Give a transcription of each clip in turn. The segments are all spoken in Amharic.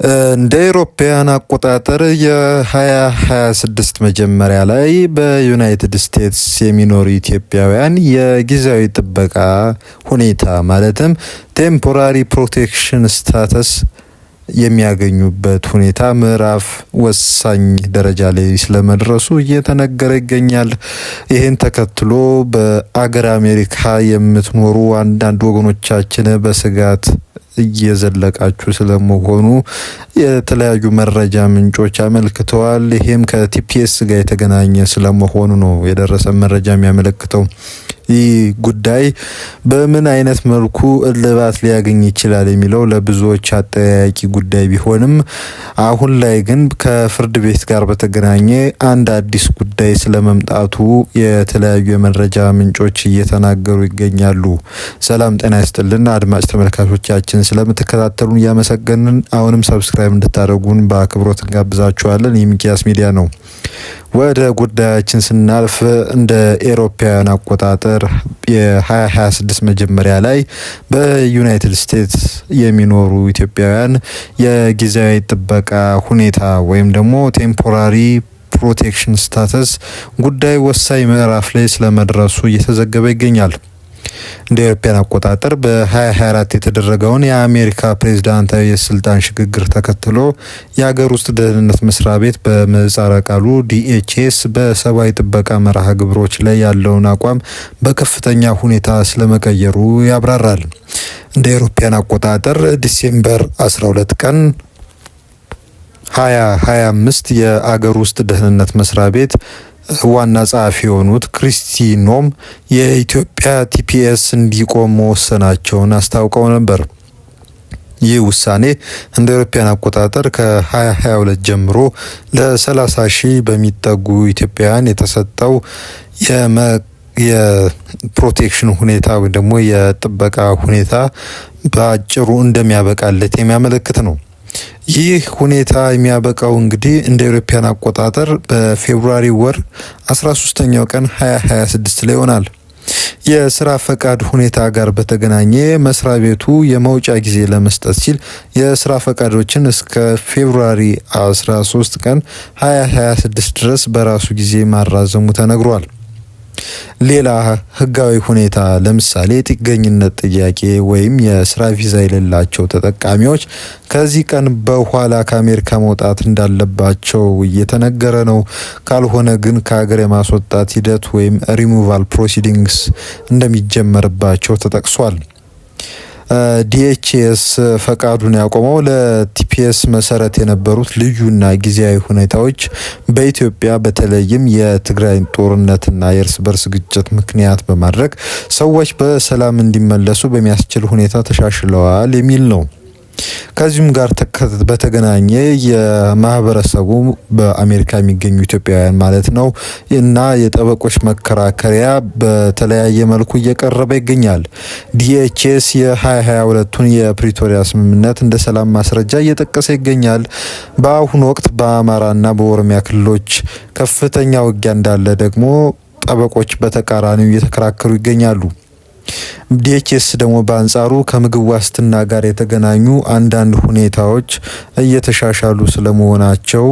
እንደ አውሮፓውያን አቆጣጠር የ2026 መጀመሪያ ላይ በዩናይትድ ስቴትስ የሚኖሩ ኢትዮጵያውያን የጊዜያዊ ጥበቃ ሁኔታ ማለትም ቴምፖራሪ ፕሮቴክሽን ስታተስ የሚያገኙበት ሁኔታ ምዕራፍ ወሳኝ ደረጃ ላይ ስለመድረሱ እየተነገረ ይገኛል። ይህን ተከትሎ በአገር አሜሪካ የምትኖሩ አንዳንድ ወገኖቻችን በስጋት እየዘለቃችሁ ስለመሆኑ የተለያዩ መረጃ ምንጮች አመልክተዋል። ይህም ከቲፒኤስ ጋር የተገናኘ ስለመሆኑ ነው የደረሰ መረጃ የሚያመለክተው። ይህ ጉዳይ በምን አይነት መልኩ እልባት ሊያገኝ ይችላል የሚለው ለብዙዎች አጠያያቂ ጉዳይ ቢሆንም አሁን ላይ ግን ከፍርድ ቤት ጋር በተገናኘ አንድ አዲስ ጉዳይ ስለመምጣቱ የተለያዩ የመረጃ ምንጮች እየተናገሩ ይገኛሉ። ሰላም ጤና ይስጥልን አድማጭ ተመልካቾቻችን፣ ስለምትከታተሉን እያመሰገንን አሁንም ሰብስክራይብ እንድታደርጉን በአክብሮት እንጋብዛችኋለን። ይህ ሚኪያስ ሚዲያ ነው። ወደ ጉዳያችን ስናልፍ እንደ ኤሮፓውያን አቆጣጠር የ2026 መጀመሪያ ላይ በዩናይትድ ስቴትስ የሚኖሩ ኢትዮጵያውያን የጊዜያዊ ጥበቃ ሁኔታ ወይም ደግሞ ቴምፖራሪ ፕሮቴክሽን ስታተስ ጉዳይ ወሳኝ ምዕራፍ ላይ ስለመድረሱ እየተዘገበ ይገኛል። እንደ አውሮፓውያን አቆጣጠር በ2024 የተደረገውን የአሜሪካ ፕሬዝዳንታዊ የስልጣን ሽግግር ተከትሎ የሀገር ውስጥ ደህንነት መስሪያ ቤት በምህጻረ ቃሉ ዲኤችኤስ በሰብአዊ ጥበቃ መርሃ ግብሮች ላይ ያለውን አቋም በከፍተኛ ሁኔታ ስለመቀየሩ ያብራራል። እንደ አውሮፓውያን አቆጣጠር ዲሴምበር 12 ቀን 2025 የአገር ውስጥ ደህንነት መስሪያ ቤት ዋና ጸሐፊ የሆኑት ክሪስቲ ኖም የኢትዮጵያ ቲፒኤስ እንዲቆም መወሰናቸውን አስታውቀው ነበር። ይህ ውሳኔ እንደ አውሮፓውያን አቆጣጠር ከ2022 ጀምሮ ለ30 ሺህ በሚጠጉ ኢትዮጵያውያን የተሰጠው የፕሮቴክሽን ሁኔታ ወይም ደግሞ የጥበቃ ሁኔታ በአጭሩ እንደሚያበቃለት የሚያመለክት ነው። ይህ ሁኔታ የሚያበቃው እንግዲህ እንደ አውሮፓውያን አቆጣጠር በፌብሩዋሪ ወር 13ኛው ቀን 2026 ላይ ይሆናል። የስራ ፈቃድ ሁኔታ ጋር በተገናኘ መስሪያ ቤቱ የመውጫ ጊዜ ለመስጠት ሲል የስራ ፈቃዶችን እስከ ፌብሩዋሪ 13 ቀን 2026 ድረስ በራሱ ጊዜ ማራዘሙ ተነግሯል። ሌላ ህጋዊ ሁኔታ ለምሳሌ ጥገኝነት ጥያቄ ወይም የስራ ቪዛ የሌላቸው ተጠቃሚዎች ከዚህ ቀን በኋላ ከአሜሪካ መውጣት እንዳለባቸው እየተነገረ ነው። ካልሆነ ግን ከሀገር የማስወጣት ሂደት ወይም ሪሙቫል ፕሮሲዲንግስ እንደሚጀመርባቸው ተጠቅሷል። ዲኤችኤስ ፈቃዱን ያቆመው ለቲፒኤስ መሰረት የነበሩት ልዩና ጊዜያዊ ሁኔታዎች በኢትዮጵያ በተለይም የትግራይ ጦርነትና የእርስ በርስ ግጭት ምክንያት በማድረግ ሰዎች በሰላም እንዲመለሱ በሚያስችል ሁኔታ ተሻሽለዋል የሚል ነው። ከዚሁም ጋር በተገናኘ የማህበረሰቡ በአሜሪካ የሚገኙ ኢትዮጵያውያን ማለት ነው እና የጠበቆች መከራከሪያ በተለያየ መልኩ እየቀረበ ይገኛል። ዲኤችኤስ የ2022ቱን የፕሪቶሪያ ስምምነት እንደ ሰላም ማስረጃ እየጠቀሰ ይገኛል። በአሁኑ ወቅት በአማራና በኦሮሚያ ክልሎች ከፍተኛ ውጊያ እንዳለ ደግሞ ጠበቆች በተቃራኒው እየተከራከሩ ይገኛሉ። ዲኤችኤስ ደግሞ በአንጻሩ ከምግብ ዋስትና ጋር የተገናኙ አንዳንድ ሁኔታዎች እየተሻሻሉ ስለመሆናቸው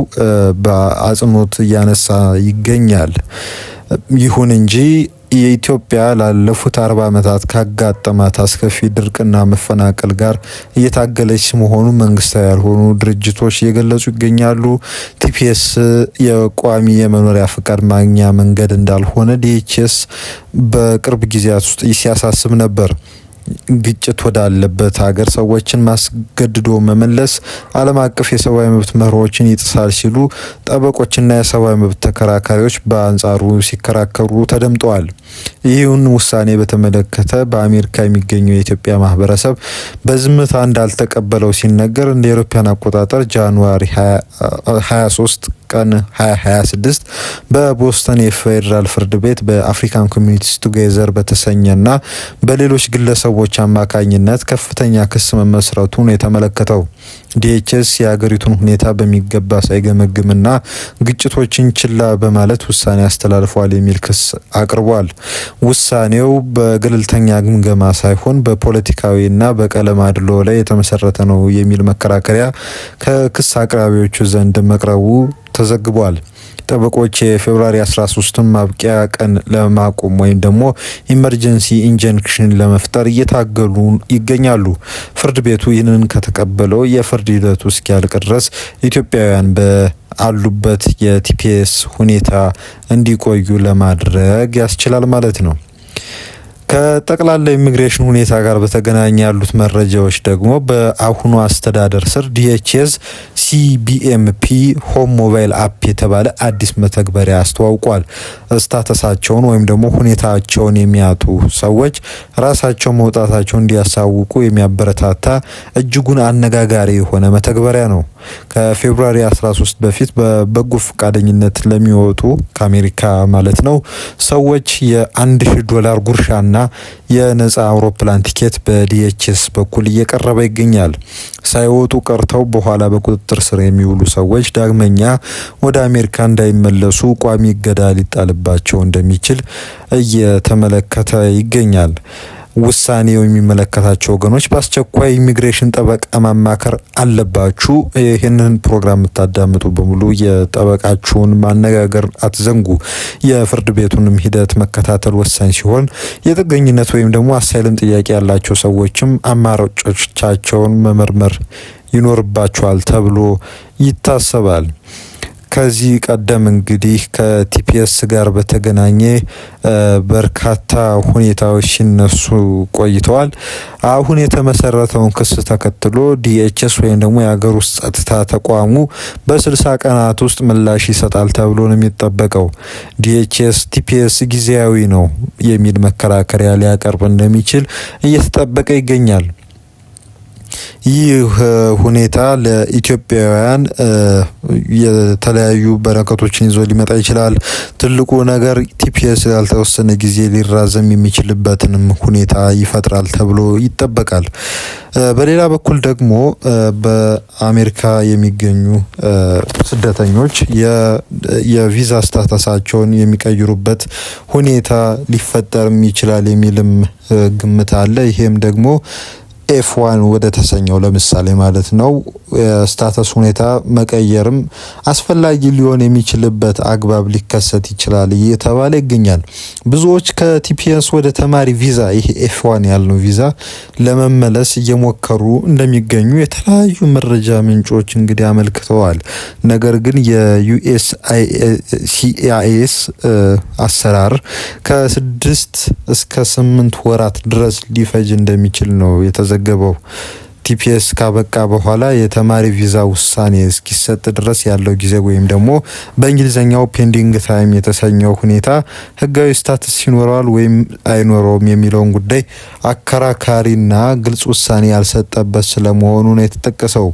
በአጽንኦት እያነሳ ይገኛል። ይሁን እንጂ የኢትዮጵያ ላለፉት 40 ዓመታት ካጋጠማት አስከፊ ድርቅና መፈናቀል ጋር እየታገለች መሆኑ መንግስታዊ ያልሆኑ ድርጅቶች እየገለጹ ይገኛሉ። ቲፒኤስ የቋሚ የመኖሪያ ፍቃድ ማግኛ መንገድ እንዳልሆነ ዲኤችኤስ በቅርብ ጊዜያት ውስጥ ሲያሳስብ ነበር። ግጭት ወዳለበት ሀገር ሰዎችን ማስገድዶ መመለስ ዓለም አቀፍ የሰብአዊ መብት መርሆችን ይጥሳል ሲሉ ጠበቆችና የሰብአዊ መብት ተከራካሪዎች በአንጻሩ ሲከራከሩ ተደምጠዋል። ይህን ውሳኔ በተመለከተ በአሜሪካ የሚገኘው የኢትዮጵያ ማህበረሰብ በዝምታ እንዳልተቀበለው ሲነገር እንደ አውሮፓውያን አቆጣጠር ጃንዋሪ 23 ቀን 2026 በቦስተን የፌዴራል ፍርድ ቤት በአፍሪካን ኮሚኒቲስ ቱጌዘር በተሰኘና በሌሎች ግለሰቦች አማካኝነት ከፍተኛ ክስ መመስረቱን የተመለከተው ዲኤችኤስ የሀገሪቱን ሁኔታ በሚገባ ሳይገመግምና ግጭቶችን ችላ በማለት ውሳኔ አስተላልፏል የሚል ክስ አቅርቧል። ውሳኔው በገለልተኛ ግምገማ ሳይሆን በፖለቲካዊና በቀለም አድሎ ላይ የተመሰረተ ነው የሚል መከራከሪያ ከክስ አቅራቢዎቹ ዘንድ መቅረቡ ተዘግቧል። ጠበቆች የፌብሩዋሪ 13ን ማብቂያ ቀን ለማቆም ወይም ደግሞ ኢመርጀንሲ ኢንጀንክሽን ለመፍጠር እየታገሉ ይገኛሉ። ፍርድ ቤቱ ይህንን ከተቀበለው የፍርድ ሂደቱ እስኪያልቅ ድረስ ኢትዮጵያውያን በአሉበት የቲፒኤስ ሁኔታ እንዲቆዩ ለማድረግ ያስችላል ማለት ነው። ከጠቅላላ ኢሚግሬሽን ሁኔታ ጋር በተገናኘ ያሉት መረጃዎች ደግሞ በአሁኑ አስተዳደር ስር ዲኤችኤስ ሲቢኤምፒ ሆም ሞባይል አፕ የተባለ አዲስ መተግበሪያ አስተዋውቋል። ስታተሳቸውን ወይም ደግሞ ሁኔታቸውን የሚያጡ ሰዎች ራሳቸው መውጣታቸውን እንዲያሳውቁ የሚያበረታታ እጅጉን አነጋጋሪ የሆነ መተግበሪያ ነው። ከፌብሩዋሪ 13 በፊት በበጎ ፈቃደኝነት ለሚወጡ ከአሜሪካ ማለት ነው ሰዎች $1000 ጉርሻና የነጻ አውሮፕላን ቲኬት በዲኤችኤስ በኩል እየቀረበ ይገኛል። ሳይወጡ ቀርተው በኋላ በቁጥጥር ስር የሚውሉ ሰዎች ዳግመኛ ወደ አሜሪካ እንዳይመለሱ ቋሚ እገዳ ሊጣልባቸው እንደሚችል እየተመለከተ ይገኛል። ውሳኔው የሚመለከታቸው ወገኖች በአስቸኳይ ኢሚግሬሽን ጠበቃ ማማከር አለባችሁ። ይህንን ፕሮግራም የምታዳምጡ በሙሉ የጠበቃችሁን ማነጋገር አትዘንጉ። የፍርድ ቤቱንም ሂደት መከታተል ወሳኝ ሲሆን የጥገኝነት ወይም ደግሞ አሳይለም ጥያቄ ያላቸው ሰዎችም አማራጮቻቸውን መመርመር ይኖርባቸዋል ተብሎ ይታሰባል። ከዚህ ቀደም እንግዲህ ከቲፒኤስ ጋር በተገናኘ በርካታ ሁኔታዎች ሲነሱ ቆይተዋል። አሁን የተመሰረተውን ክስ ተከትሎ ዲኤችኤስ ወይም ደግሞ የሀገር ውስጥ ጸጥታ ተቋሙ በ60 ቀናት ውስጥ ምላሽ ይሰጣል ተብሎ ነው የሚጠበቀው። ዲኤችኤስ ቲፒኤስ ጊዜያዊ ነው የሚል መከራከሪያ ሊያቀርብ እንደሚችል እየተጠበቀ ይገኛል። ይህ ሁኔታ ለኢትዮጵያውያን የተለያዩ በረከቶችን ይዞ ሊመጣ ይችላል። ትልቁ ነገር ቲፒኤስ ያልተወሰነ ጊዜ ሊራዘም የሚችልበትንም ሁኔታ ይፈጥራል ተብሎ ይጠበቃል። በሌላ በኩል ደግሞ በአሜሪካ የሚገኙ ስደተኞች የቪዛ ስታተሳቸውን የሚቀይሩበት ሁኔታ ሊፈጠርም ይችላል የሚልም ግምት አለ። ይሄም ደግሞ ኤፍ1 ወደ ተሰኘው ለምሳሌ ማለት ነው ስታተስ ሁኔታ መቀየርም አስፈላጊ ሊሆን የሚችልበት አግባብ ሊከሰት ይችላል እየተባለ ይገኛል። ብዙዎች ከቲፒኤስ ወደ ተማሪ ቪዛ ይሄ ኤፍ1 ያልነው ቪዛ ለመመለስ እየሞከሩ እንደሚገኙ የተለያዩ መረጃ ምንጮች እንግዲህ አመልክተዋል። ነገር ግን የዩኤስሲአይኤስ አሰራር ከ6 እስከ 8 ወራት ድረስ ሊፈጅ እንደሚችል ነው የተዘገበው። ቲፒኤስ ካበቃ በኋላ የተማሪ ቪዛ ውሳኔ እስኪሰጥ ድረስ ያለው ጊዜ ወይም ደግሞ በእንግሊዘኛው ፔንዲንግ ታይም የተሰኘው ሁኔታ ህጋዊ ስታትስ ይኖረዋል ወይም አይኖረውም የሚለውን ጉዳይ አከራካሪና ግልጽ ውሳኔ ያልሰጠበት ስለመሆኑ ነው የተጠቀሰው።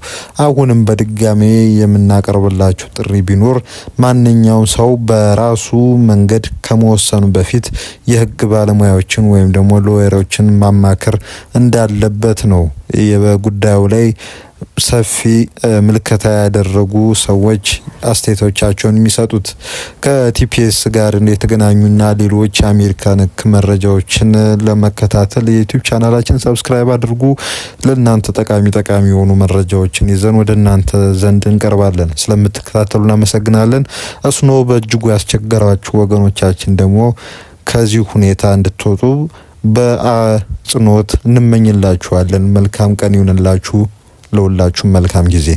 አሁንም በድጋሜ የምናቀርብላችሁ ጥሪ ቢኖር ማንኛውም ሰው በራሱ መንገድ ከመወሰኑ በፊት የህግ ባለሙያዎችን ወይም ደግሞ ሎየሮችን ማማከር እንዳለበት ነው በጉዳዩ ላይ ሰፊ ምልከታ ያደረጉ ሰዎች አስተያየቶቻቸውን የሚሰጡት። ከቲፒኤስ ጋር የተገናኙና ሌሎች የአሜሪካ ነክ መረጃዎችን ለመከታተል የዩቲዩብ ቻናላችን ሰብስክራይብ አድርጉ። ለእናንተ ጠቃሚ የሆኑ መረጃዎችን ይዘን ወደ እናንተ ዘንድ እንቀርባለን። ስለምትከታተሉ እናመሰግናለን። እስኖ በእጅጉ ያስቸገራችሁ ወገኖቻችን ደግሞ ከዚህ ሁኔታ እንድትወጡ በአጽንኦት እንመኝላችኋለን። መልካም ቀን ይሁንላችሁ። ለሁላችሁም መልካም ጊዜ